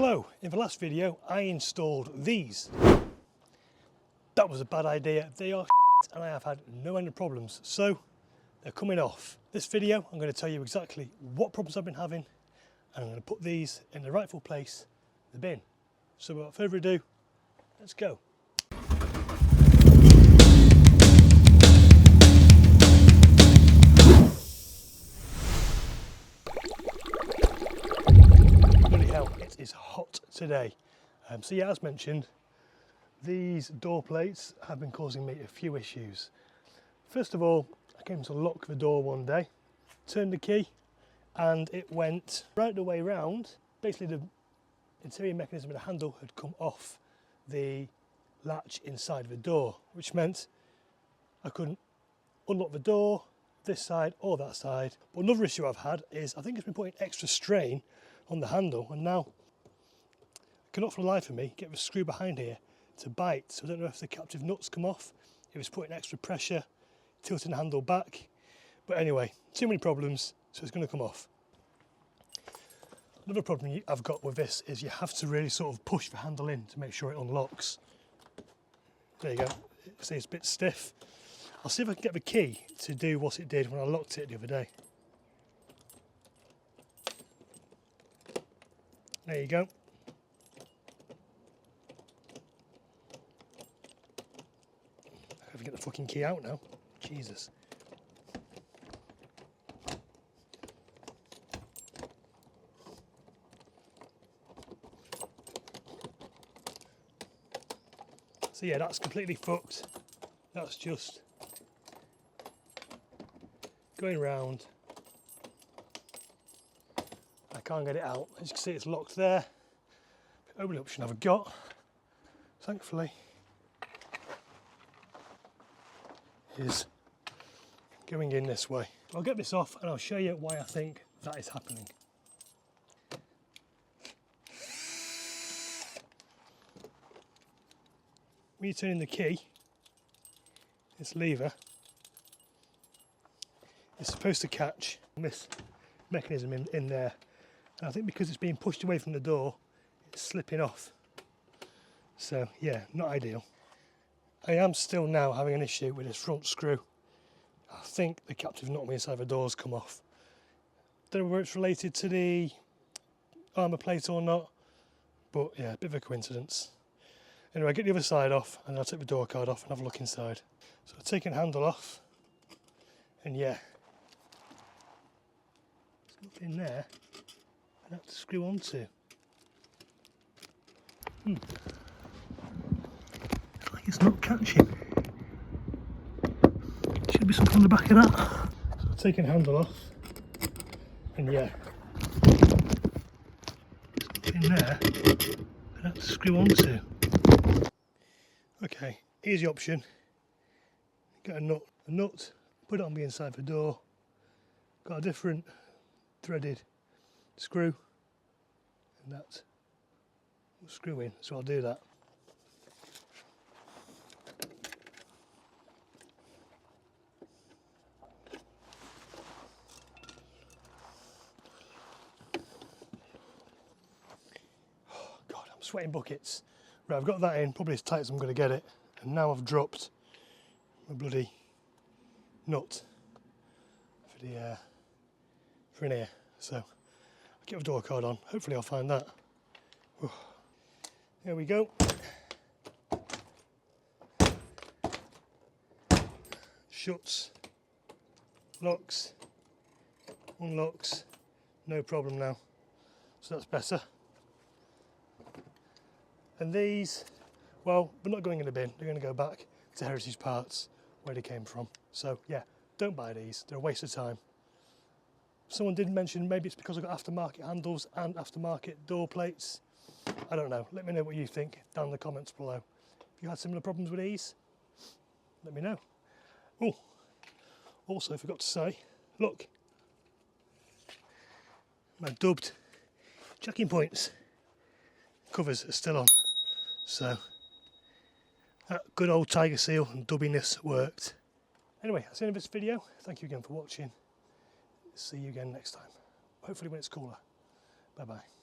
Hello, in the last video I installed these. That was a bad idea, they are shit and I have had no end of problems, so they're coming off. This video I'm going to tell you exactly what problems I've been having and I'm going to put these in the rightful place, the bin. So without further ado, let's go. Bloody hell, it is hot today. So yeah, as mentioned, these door plates have been causing me a few issues. First of all, I came to lock the door one day, turned the key, and it went right the way round. Basically the interior mechanism of the handle had come off the latch inside the door, which meant I couldn't unlock the door this side or that side. But another issue I've had is I think it's been putting extra strain on the handle, and now I cannot for the life of me get the screw behind here to bite. So I don't know if the captive nuts come off, if it's putting extra pressure, tilting the handle back. But anyway, too many problems, so it's going to come off. Another problem I've got with this is you have to really sort of push the handle in to make sure it unlocks. There you go, see it's a bit stiff. I'll see if I can get the key to do what it did when I locked it the other day. There you go. I have to get the fucking key out now. Jesus. So yeah, that's completely fucked. That's just going round. I can't get it out. As you can see, it's locked there. The only option I've got, thankfully, is going in this way. I'll get this off and I'll show you why I think that is happening. When you turn in the key, this lever is supposed to catch this mechanism in there. And I think because it's being pushed away from the door, it's slipping off. So yeah, not ideal. I am still now having an issue with this front screw. I think the captive nut on the inside of the door's come off. Don't know whether it's related to the armour plate or not, but yeah, a bit of a coincidence. Anyway, get the other side off and I'll take the door card off and have a look inside. So I've taken the handle off, and yeah, there's nothing there I'd have to screw onto. It's not catching. Should be something on the back of that. So I've taken the handle off, and yeah, there's nothing there I'd have to screw onto. Okay, easy option. Get a nut, put it on the inside of the door. Got a different threaded screw, and that will screw in, so I'll do that. Sweating buckets. Right, I've got that in, probably as tight as I'm going to get it, and now I've dropped my bloody nut for in here. So I'll get the door card on, hopefully I'll find that. Whew. There we go. Shuts, locks, unlocks, no problem now. So that's better. And these, well, we're not going in the bin, they're going to go back to Heritage Parts where they came from. So yeah, don't buy these, they're a waste of time. Someone did mention maybe it's because I've got aftermarket handles and aftermarket door plates. I don't know, let me know what you think down in the comments below. If you had similar problems with these, let me know. Oh, also forgot to say, look, my dubbed jacking points covers are still on. So that good old tiger seal and dubbiness worked. Anyway, that's the end of this video. Thank you again for watching. See you again next time. Hopefully when it's cooler. Bye bye.